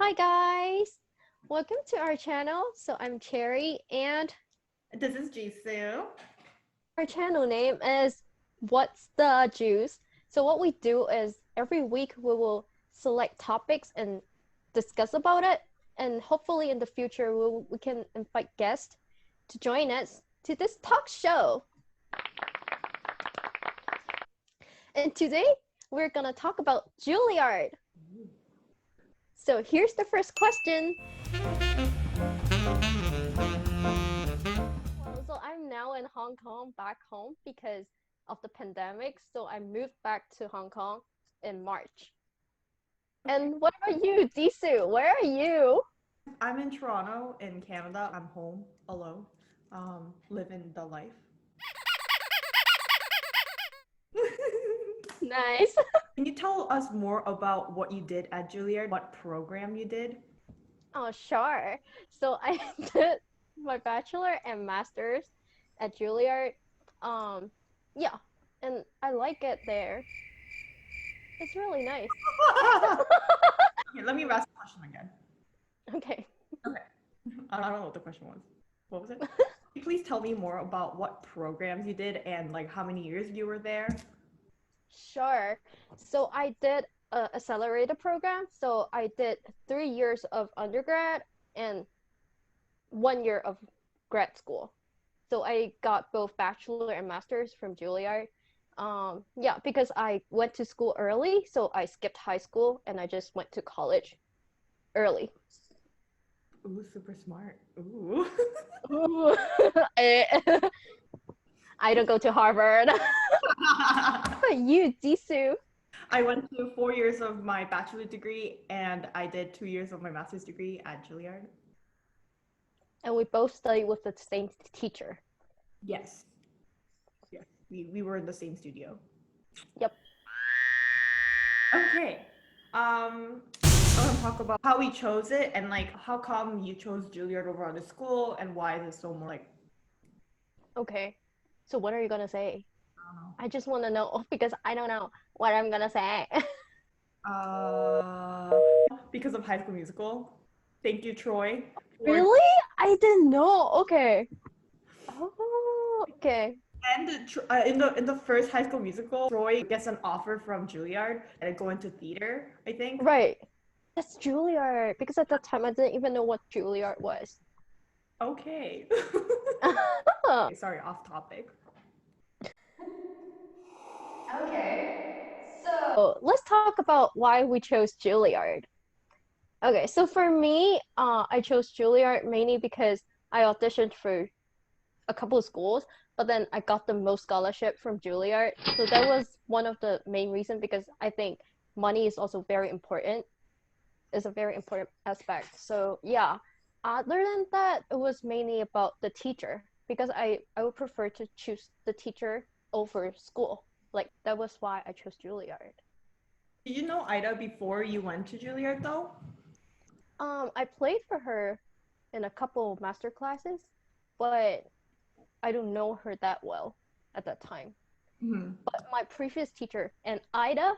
Hi guys! Welcome to our channel. So I'm Cherry and This is Jisoo. our channel name is What's the Juice? So what we do is every week we will select topics and discuss about it, and hopefully in the future we can invite guests to join us to this talk show. And today we're gonna talk about Juilliard. So here's the first question. Well, so I'm now in Hong Kong, back home because of the pandemic. So I moved back to Hong Kong in March. And what about you, Jisoo? Where are you? I'm in Toronto, in Canada. I'm home alone, living the life. Nice. Can you tell us more about what you did at Juilliard? What program you did? Oh, sure. So I did my bachelor and master's at Juilliard. Um, yeah, and I like it there. It's really nice. Okay, let me ask the question again. Okay. Okay. I don't know what the question was. What was it? Can you please tell me more about what programs you did and like how many years you were there? Sure. So I did a accelerated program. So I did 3 years of undergrad and 1 year of grad school. So I got both bachelor and master's from Juilliard. Yeah, because I went to school early, so I skipped high school and I just went to college early. Ooh, super smart. Ooh. Ooh. I don't go to Harvard. But you, Jisoo. I went to 4 years of my bachelor degree and I did 2 years of my master's degree at Juilliard. And we both studied with the same teacher. Yes. Yes. We were in the same studio. Yep. Okay. I want to talk about how we chose it and like how come you chose Juilliard over other school and why is it so more like Okay. So what are you gonna say? I don't I just want to know because I don't know what I'm gonna say. know. Because of High School Musical. Thank you, Troy. For Really? I didn't know. Okay. Oh, okay. and in the first High School Musical, Troy gets an offer from Juilliard and go into theater. I think. Right. That's Juilliard. Because at that time I didn't even know what Juilliard was. Okay. Sorry, off topic. Okay. So let's talk about why we chose Juilliard. Okay, so for me, I chose Juilliard mainly because I auditioned for a couple of schools, but then I got the most scholarship from Juilliard. So that was one of the main reasons because I think money is also very important. Is a very important aspect. So yeah, other than that, it was mainly about the teacher because I would prefer to choose the teacher over school. Like that was why I chose Juilliard. Did you know Ida before you went to Juilliard though? I played for her in a couple of master classes, but I don't know her that well at that time. Mm-hmm. But my previous teacher and Ida,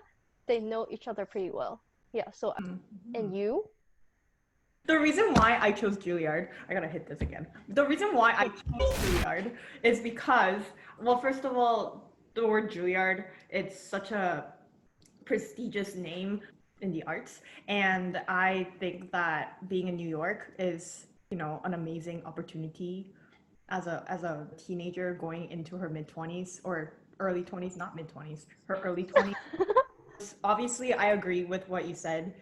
they know each other pretty well. Yeah, so Mm-hmm. and you? The reason why I chose Juilliard, I gotta hit this again. The reason why I chose Juilliard is because, well, first of all, the word Juilliard, it's such a prestigious name in the arts. And I think that being in New York is, an amazing opportunity as a teenager going into her mid 20s or early 20s, not mid 20s, her early 20s. Obviously, I agree with what you said.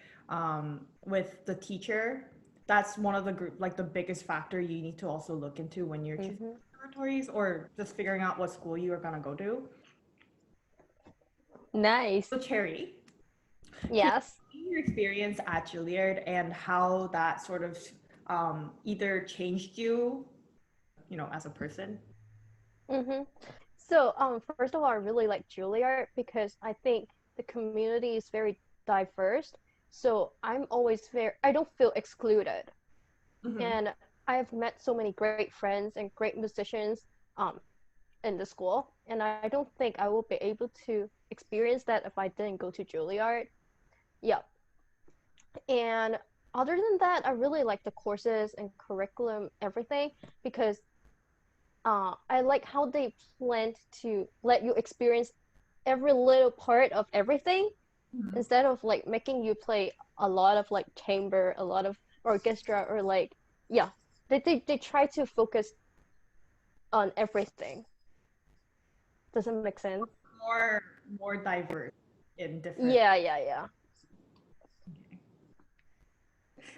With the teacher, that's one of the group like the biggest factor you need to also look into when you're choosing Mm-hmm. territories or just figuring out what school you are gonna go to. Nice. So, Cherry, can Yes. you share your experience at Juilliard and how that sort of either changed you, as a person? Mm-hmm. So, first of all, I really like Juilliard because I think the community is very diverse. So I'm always I don't feel excluded. Mm-hmm. And I've met so many great friends and great musicians um, in the school. And I don't think I will be able to experience that if I didn't go to Juilliard. Yeah. And other than that, I really like the courses and curriculum, everything, because I like how they planned to let you experience every little part of everything Mhm. instead of like making you play a lot of like chamber, a lot of orchestra, or like yeah, they try to focus on everything. Doesn't make sense? More more diverse in different. Yeah.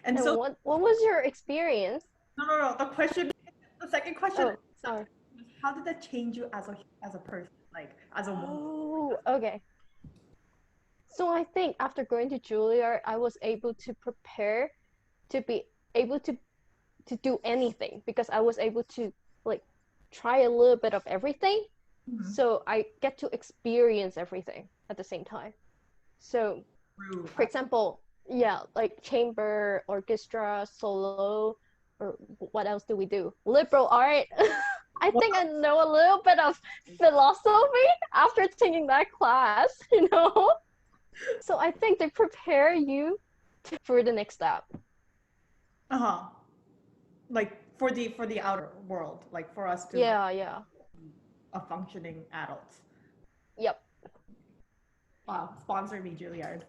And And so what was your experience? no. The second question, Oh, sorry. is how did that change you as a person, like as a woman? Oh, okay. So I think after going to Juilliard, I was able to prepare to be able to do anything because I was able to like try a little bit of everything. Mhm. So I get to experience everything at the same time. So, True. for example, yeah, like chamber, orchestra, solo, or what else do we do? Liberal art. I think I know a little bit of philosophy after taking that class, you know? So I think they prepare you for the next step. Uh-huh. Like for the outer world, like for us to Yeah. a functioning adult. Yep. Wow, sponsor me, Juilliard.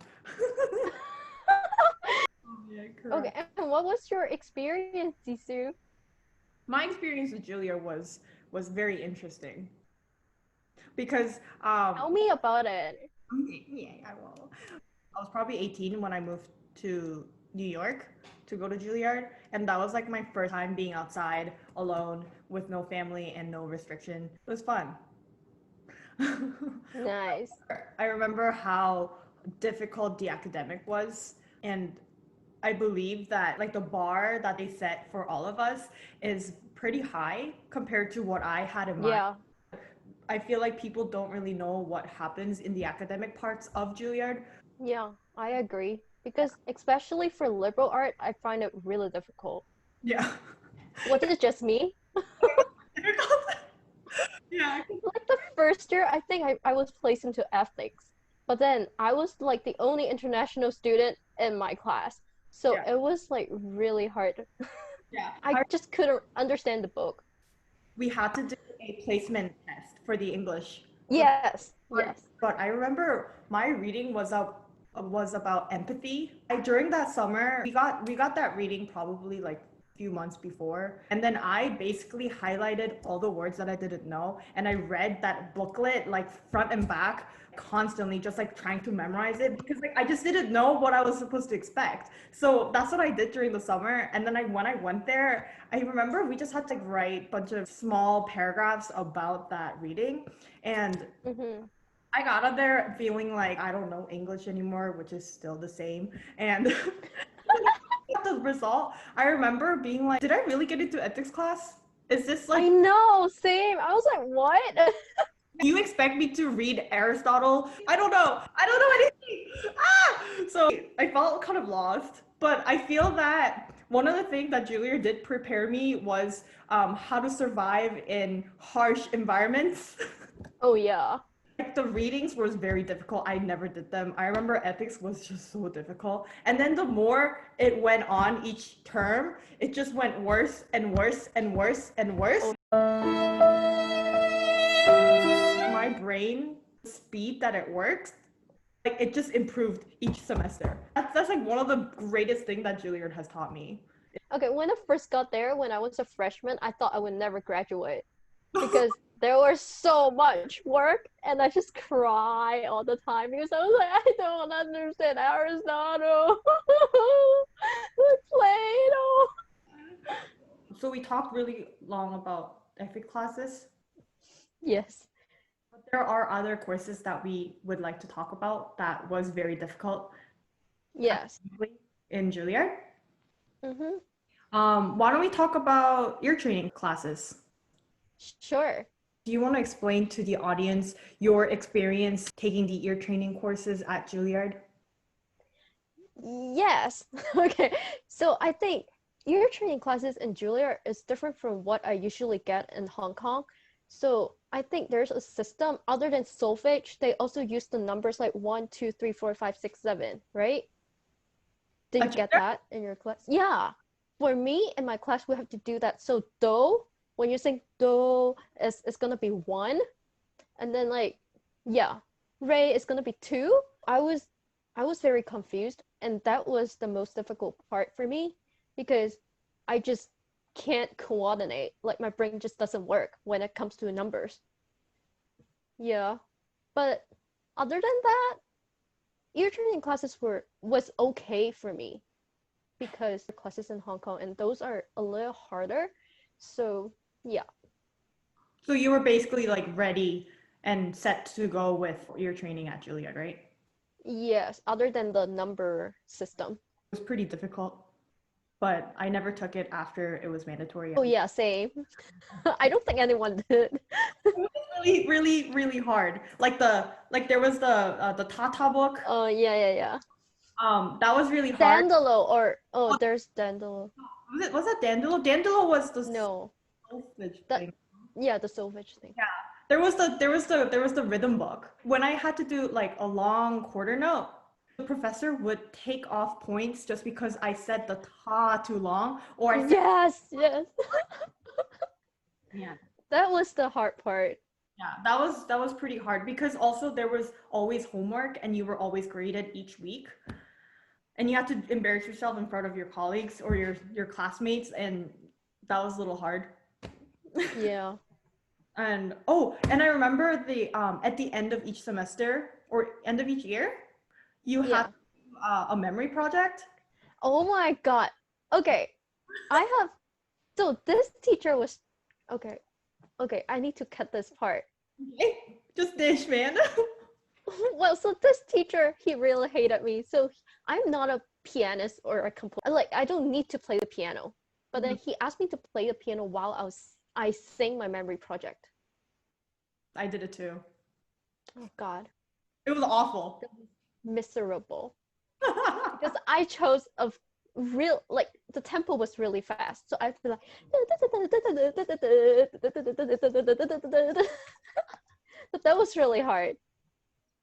Oh, yeah, Okay, correct. and what was your experience, Jisoo? My experience with Juilliard was very interesting because Tell me about it. okay, yeah, I will. I was probably 18 when I moved to New York to go to Juilliard, and that was like my first time being outside alone with no family and no restriction. It was fun. Nice. I remember how difficult the academic was, and I believe that like the bar that they set for all of us is pretty high compared to what I had in mind. Yeah, I feel like people don't really know what happens in the academic parts of Juilliard. yeah, I agree. Because especially for liberal art, I find it really difficult. Yeah. Was it just me? Difficult. Yeah. Like the first year, I think I was placed into ethics, but then I was like the only international student in my class. So Yeah. it was like really hard. Yeah. I just couldn't understand the book. We had to do a placement test for the English. Yes. But I remember my reading was about empathy. During that summer, we got that reading probably like a few months before, and then I basically highlighted all the words that I didn't know, and I read that booklet like front and back constantly, just like trying to memorize it because like I just didn't know what I was supposed to expect. So that's what I did during the summer, and then when I went there, I remember we just had to like, write a bunch of small paragraphs about that reading, and Mm-hmm. I got out there feeling like I don't know English anymore, which is still the same. And the result, I remember being like, did I really get into ethics class? Is this like, I know, same. I was like, what? you expect me to read Aristotle? I don't know. I don't know anything. Ah! So I felt kind of lost. But I feel that one of the things that Julia did prepare me was how to survive in harsh environments. Oh yeah. Like the readings was very difficult. I never did them. I remember ethics was just so difficult. And then the more it went on each term, it just went worse and worse and worse and worse. My brain, the speed that it works, like it just improved each semester. That's like one of the greatest things that Juilliard has taught me. Okay, when I first got there, when I was a freshman, I thought I would never graduate because there was so much work and I just cry all the time because I was like, I don't understand Aristotle. Plato. So we talked really long about ethics classes. Yes. But there are other courses that we would like to talk about that was very difficult Yes. academically in Juilliard. Mm-hmm. Why don't we talk about ear training classes? Sure. Do you want to explain to the audience your experience taking the ear training courses at Juilliard? Yes. Okay. So I think ear training classes in Juilliard is different from what I usually get in Hong Kong. So I think there's a system other than solfege. They also use the numbers like 1, 2, 3, 4, 5, 6, 7, right? Did A you get gender? that in your class? Yeah. For me, in my class, we have to do that. So do, when you sing do, it's gonna be one. And then like, yeah, Ray is gonna be two. I was very confused, and that was the most difficult part for me because I just can't coordinate. Like my brain just doesn't work when it comes to numbers. Yeah. But other than that, ear training classes was okay for me because the classes in Hong Kong and those are a little harder. So yeah. So you were basically like ready and set to go with your training at Juilliard, right? It Yes, other than the number system. was pretty difficult, but I never took it after it was mandatory. Oh yeah, same. I don't think anyone did. It was really, really, really hard. Like there was the Tata book. Oh yeah. That was really hard. Dandelo or oh, Oh, there's Dandelo. was that Dandelo? Dandelo was the No, solfege that thing. yeah, the Solvage thing. Yeah. There was the rhythm book. When I had to do like a long quarter note, the professor would take off points just because I said the ta too long or I said Yes. yeah. That was the hard part. Yeah, that was pretty hard because also there was always homework and you were always graded each week. And you had to embarrass yourself in front of your colleagues or your classmates and that was a little hard. Yeah. And oh, and I remember the at the end of each semester or end of each year, you had Yeah. a memory project. Oh my God. Okay. I have so this teacher was okay. Okay, I need to cut this part. Okay. Just dish, man. Well, so this teacher, he really hated me. So I'm not a pianist or a composer. Like I don't need to play the piano. But then he asked me to play the piano while I sing my memory project. I did it too. Oh God, It was awful. that was miserable. Because I chose a real like the tempo was really fast. So I'd be like but that was really hard.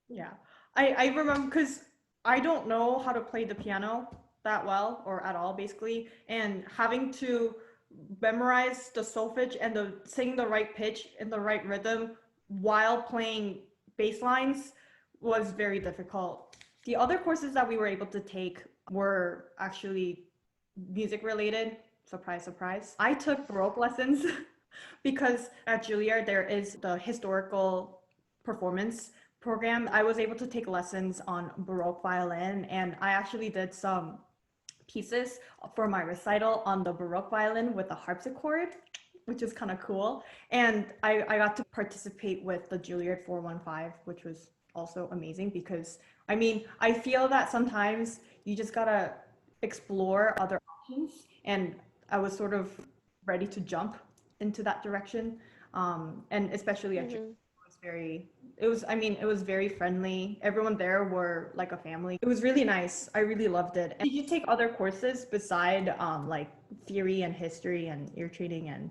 Yeah. I remember because I don't know how to play the piano that well or at all basically and having to memorize the solfege and the sing the right pitch in the right rhythm while playing bass lines was very difficult. The other courses that we were able to take were actually music related. Surprise, surprise. I took Baroque lessons because at Juilliard there is the historical performance program. I was able to take lessons on Baroque violin, and I actually did some pieces for my recital on the Baroque violin with the harpsichord, which is kind of cool. And I got to participate with the Juilliard 415, which was also amazing because I mean, I feel that sometimes you just gotta explore other options, and I was sort of ready to jump into that direction. And especially at Hmm. it was, I mean, it was very friendly. Everyone there were like a family. It was really nice. I really loved it. And did you take other courses beside like theory and history and ear training and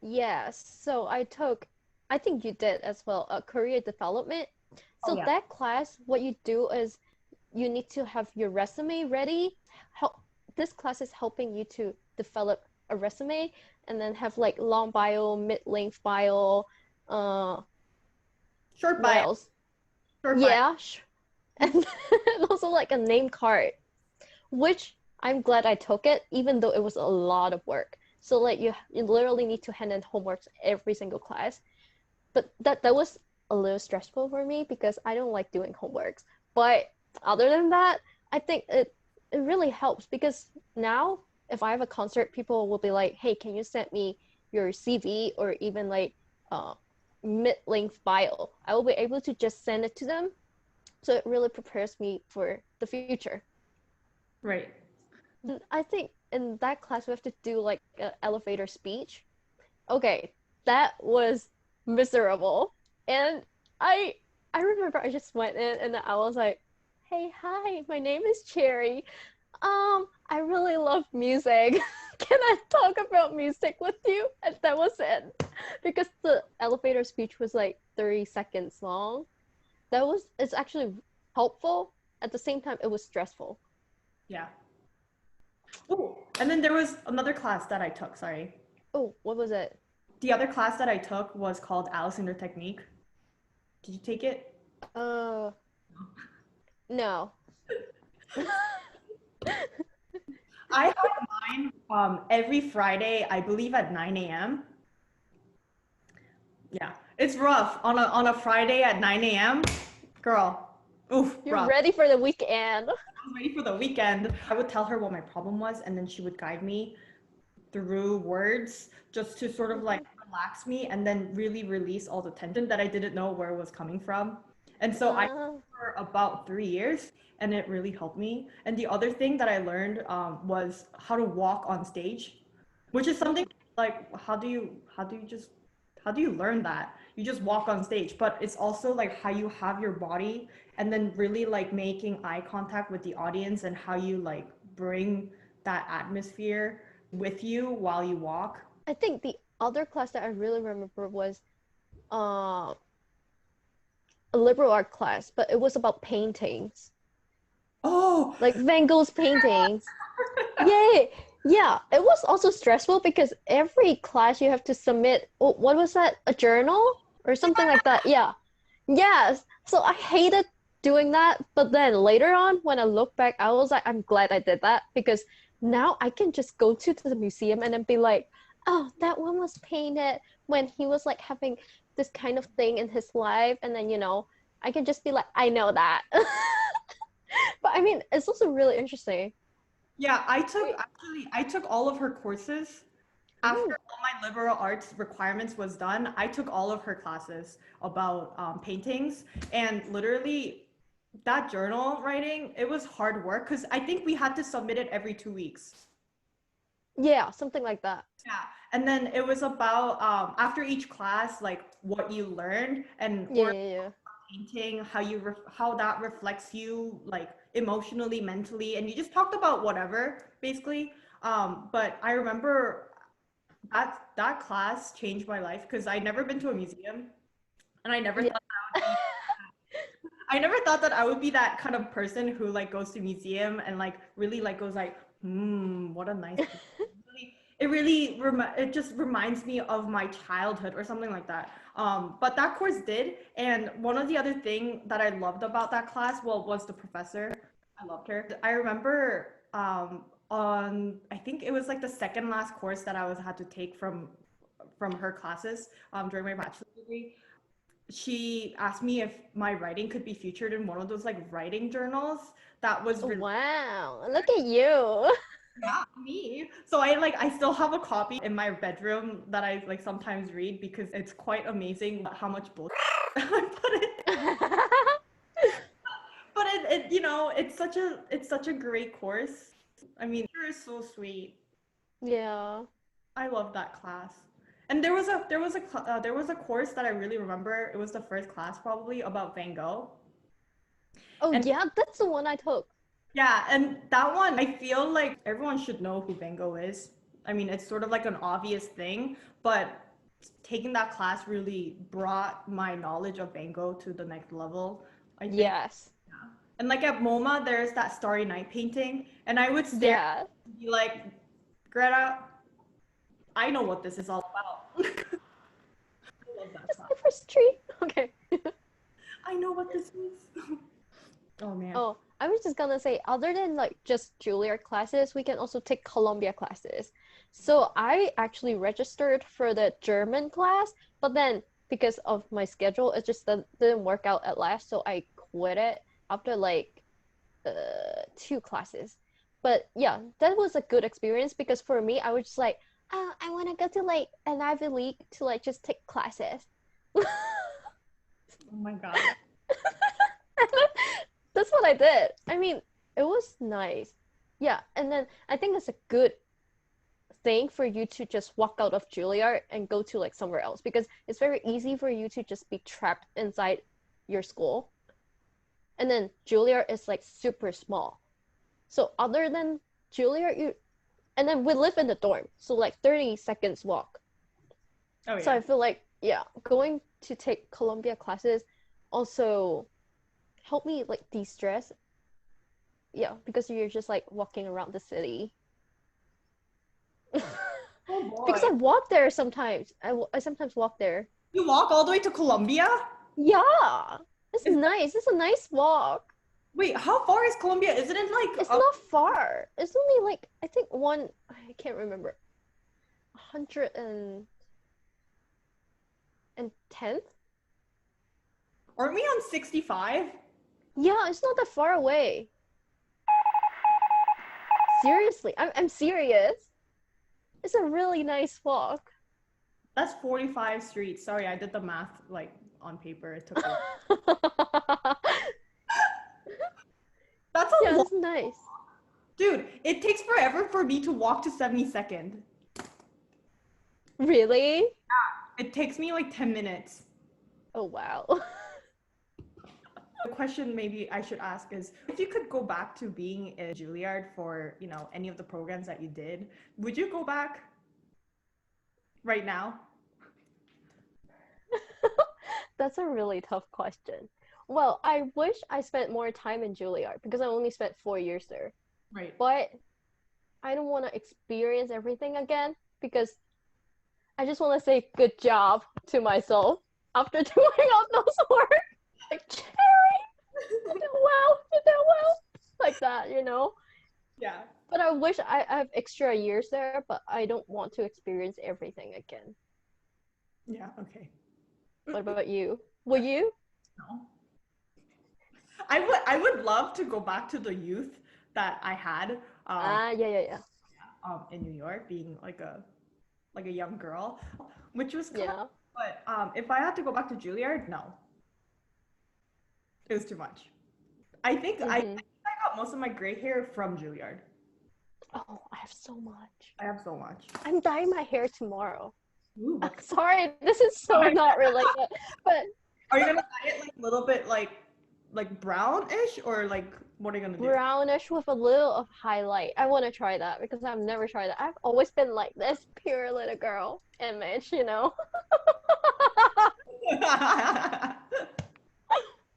Yes. So I took, I think you did as well, career development. oh So yeah. that class, what you do is you need to have your resume ready. Help, this class is helping you to develop a resume and then have like long bio, mid-length bio, uh, Short what bio, else? short bio. Yeah, and also like a name card, which I'm glad I took it, even though it was a lot of work. So like you literally need to hand in homeworks every single class. But that was a little stressful for me because I don't like doing homeworks. But other than that, I think it really helps because now if I have a concert, people will be like, "Hey, can you send me your CV or even like uh, mid-length bio?" I will be able to just send it to them. So it really prepares me for the future. Right. I think in that class we have to do like an elevator speech. Okay, that was miserable. And I I remember I just went in and I was like, "Hey, hi, my name is Cherry. I really love music. Can I talk about music with you?" And that was it. Because the elevator speech was like 30 seconds long. It's actually helpful. At the same time, it was stressful. Yeah. Oh, and then there was another class that I took, sorry. Oh, what was it? The other class that I took was called Alice and her Technique. Did you take it? Uh, no. I had mine every Friday, I believe at 9 a.m. Yeah, it's rough on a Friday at 9 a.m. Girl, oof, You're rough. ready for the weekend. I was ready for the weekend. I would tell her what my problem was, and then she would guide me through words just to sort of like relax me and then really release all the tension that I didn't know where it was coming from. And so I Uh, for about 3 years, and it really helped me. And the other thing that I learned was how to walk on stage, which is something like how do you learn that? You just walk on stage, but it's also like how you have your body and then really like making eye contact with the audience and how you like bring that atmosphere with you while you walk. I think the other class that I really remember was uh, a liberal art class, but it was about paintings, Oh, like Van Gogh's paintings. Yay! Yeah, it was also stressful because every class you have to submit, oh, what was that? A journal or something like that. Yeah. Yes. So I hated doing that, but then later on when I look back, I was like, I'm glad I did that because now I can just go to the museum and then be like, oh, that one was painted when he was like having this kind of thing in his life, and then I can just be like, I know that. But I mean, it's also really interesting. yeah, Wait. I took all of her courses. After Ooh. all my liberal arts requirements was done, I took all of her classes about paintings, and literally that journal writing, it was hard work because I think we had to submit it every 2 weeks. Yeah, something like that. Yeah, and then it was about after each class, like what you learned and Yeah, or yeah, yeah. painting, how that reflects you like emotionally, mentally, and you just talked about whatever basically. But I remember that class changed my life because I never been to a museum, and Yeah. I never thought that I would be that kind of person who like goes to museum and like really like goes like, what a nice piece. It just reminds me of my childhood or something like that. But that course did, and one of the other thing that I loved about that class, well, was the professor. I loved her. I remember on I think it was like the second last course that I was had to take from her classes during my bachelor's degree. She asked me if my writing could be featured in one of those like writing journals that was really Wow, look at you. yeah, me. So I still have a copy in my bedroom that I like sometimes read because it's quite amazing how much bullshit I put in. But it's such a great course. I mean, you're so sweet. Yeah. I love that class. And there was a course that I really remember. It was the first class probably about Van Gogh. Oh, And yeah, that's the one I took. yeah, and that one, I feel like everyone should know who Van Gogh is. I mean, it's sort of like an obvious thing, but taking that class really brought my knowledge of Van Gogh to the next level, I think. Yes. And like at MoMA, there's that Starry Night painting, and I would stare Yeah. and be like, Greta, I know what this is all about. I love that Just class. my first tree. Okay. I know what this is. Oh man. Oh, I was just gonna say, other than like just Juilliard classes, we can also take Columbia classes. So I actually registered for the German class, but then because of my schedule, it just didn't work out at last, so I quit it after like 2 classes. But yeah, that was a good experience because for me, I was just like, oh, I want to go to like an Ivy League to like just take classes. Oh my God. That's what I did. I mean, it was nice. Yeah, and then I think it's a good thing for you to just walk out of Juilliard and go to like somewhere else because it's very easy for you to just be trapped inside your school. And then Juilliard is like super small. So other than Juilliard, you and then we live in the dorm, so like 30 seconds walk. Oh So yeah. I feel like yeah, going to take Columbia classes also help me like de-stress. Yeah, because you're just like walking around the city. Because I walk there sometimes. I sometimes walk there. You walk all the way to Colombia? Yeah, it's Is that, nice. It's a nice walk. wait, how far is Colombia? Isn't it like It's up? not far. It's only like I think I can't remember. 110th? Aren't we on 65? Yeah, it's not that far away. Seriously, I'm serious. It's a really nice walk. That's 45 streets. Sorry, I did the math like on paper. It took a lot. That's a Yeah, lot. it's nice. Dude, it takes forever for me to walk to 72nd. Really? It takes me like 10 minutes. Oh wow. The question maybe I should ask is if you could go back to being in Juilliard for, any of the programs that you did, would you go back right now? That's a really tough question. Well, I wish I spent more time in Juilliard because I only spent 4 years there. Right. But I don't want to experience everything again because I just want to say good job to myself after doing all those work. Like, Cherry, you did well, you did well. Like that, you know? Yeah. But I wish I have extra years there, but I don't want to experience everything again. Yeah, okay. What about you? Will you? No. I would love to go back to the youth that I had Yeah. in New York, being like a young girl, which was kind Yeah. of, but if I had to go back to Juilliard, no. It was too much. I think Mm-hmm. I got most of my gray hair from Juilliard. Oh, I have so much. I have so much. I'm dyeing my hair tomorrow. Ooh, what Sorry, this is so not related, but are you gonna dye it like a little bit like brownish, or like what are you gonna do? brownish with a little of highlight. I want to try that because I've never tried that. I've always been like this pure little girl image, you know?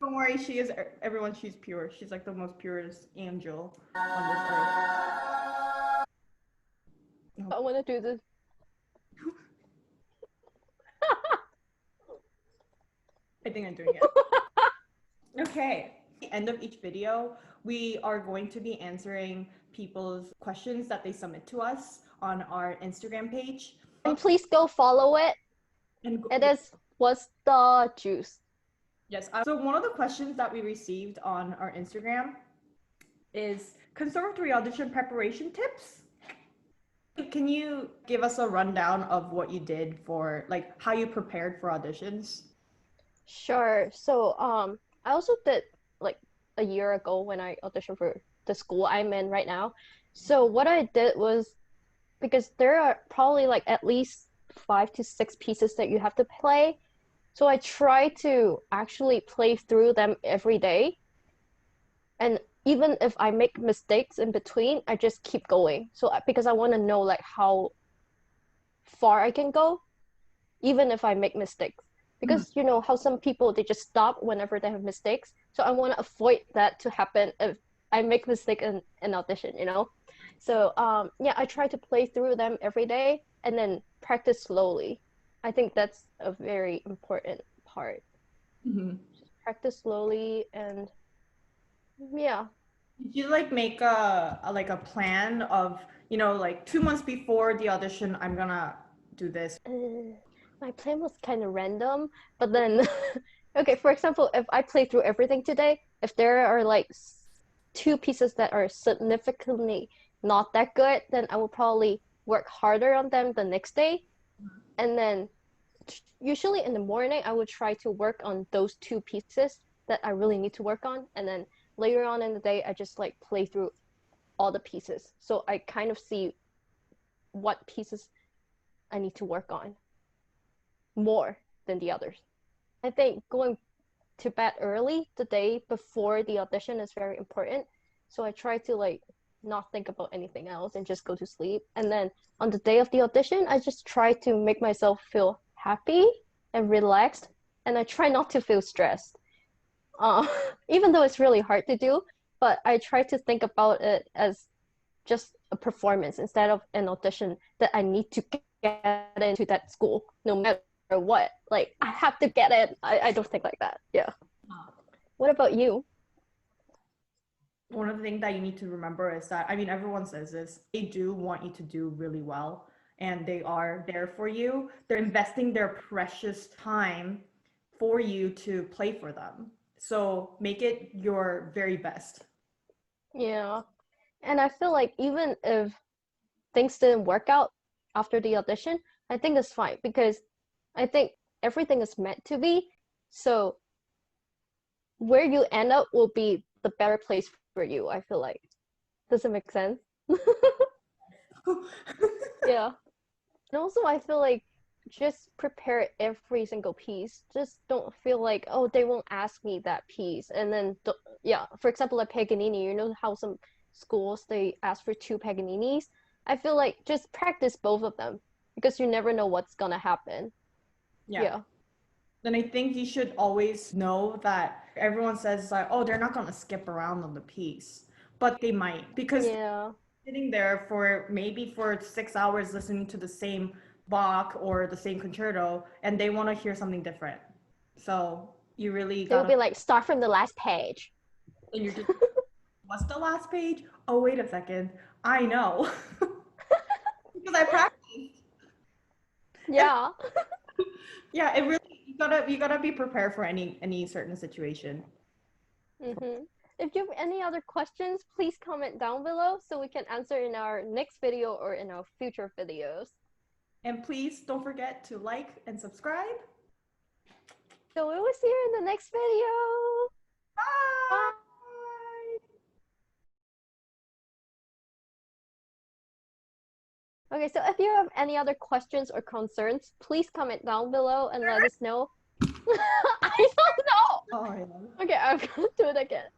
Don't worry, she is everyone. She's pure. She's like the most purest angel on this earth. I want to do this. I think I'm doing it. Okay. At the end of each video, we are going to be answering people's questions that they submit to us on our Instagram page. And please go follow it. And It is What's the Juice? yes. So one of the questions that we received on our Instagram is conservatory audition preparation tips. Can you give us a rundown of what you did for, like, how you prepared for auditions? Sure. So, I also did like a year ago when I auditioned for the school I'm in right now. So what I did was because there are probably like at least 5 to 6 pieces that you have to play. So I try to actually play through them every day. And even if I make mistakes in between, I just keep going. So because I want to know like how far I can go, even if I make mistakes. Because you know how some people they just stop whenever they have mistakes. So I want to avoid that to happen if I make mistake in an audition, you know? So yeah, I try to play through them every day and then practice slowly. I think that's a very important part. Mm-hmm. Just practice slowly and yeah. Did you like make a plan of, like 2 months before the audition, I'm gonna do this? My plan was kind of random, but then okay, for example, if I play through everything today, if there are like 2 pieces that are significantly not that good, then I will probably work harder on them the next day. And then usually in the morning, I would try to work on those 2 pieces that I really need to work on. And then later on in the day, I just like play through all the pieces. So I kind of see what pieces I need to work on more than the others. I think going to bed early the day before the audition is very important. So I try to like not think about anything else and just go to sleep. And then on the day of the audition, I just try to make myself feel happy and relaxed. And I try not to feel stressed. Uh, Even though it's really hard to do, but I try to think about it as just a performance instead of an audition that I need to get into that school no matter what. Like I have to get it. I don't think like that. Yeah. What about you? One of the things that you need to remember is that, I mean, everyone says this, they do want you to do really well and they are there for you. They're investing their precious time for you to play for them. So make it your very best. Yeah. And I feel like even if things didn't work out after the audition, I think it's fine because I think everything is meant to be. So where you end up will be the better place for you, I feel like. Does it make sense? Yeah. And also I feel like just prepare every single piece. Just don't feel like, oh, they won't ask me that piece. And then, yeah, for example, like Paganini, you know how some schools they ask for two Paganinis? I feel like just practice both of them because you never know what's gonna happen. Yeah. Yeah. Then I think you should always know that everyone says like, oh, they're not gonna skip around on the piece, but they might because Yeah. sitting there for maybe for 6 hours listening to the same Bach or the same concerto, and they want to hear something different. So you really They will gotta, be like, start from the last page. and you're just, what's the last page? Oh, wait a second, I know because I practiced. And Yeah. yeah, it really you gotta be prepared for any certain situation. Mm-hmm. If you have any other questions, please comment down below so we can answer in our next video or in our future videos. And please don't forget to like and subscribe. So we will see you in the next video. Bye. Bye. Okay, so if you have any other questions or concerns, please comment down below and let us know. I don't know. Oh, yeah. Okay, I'm gonna do it again.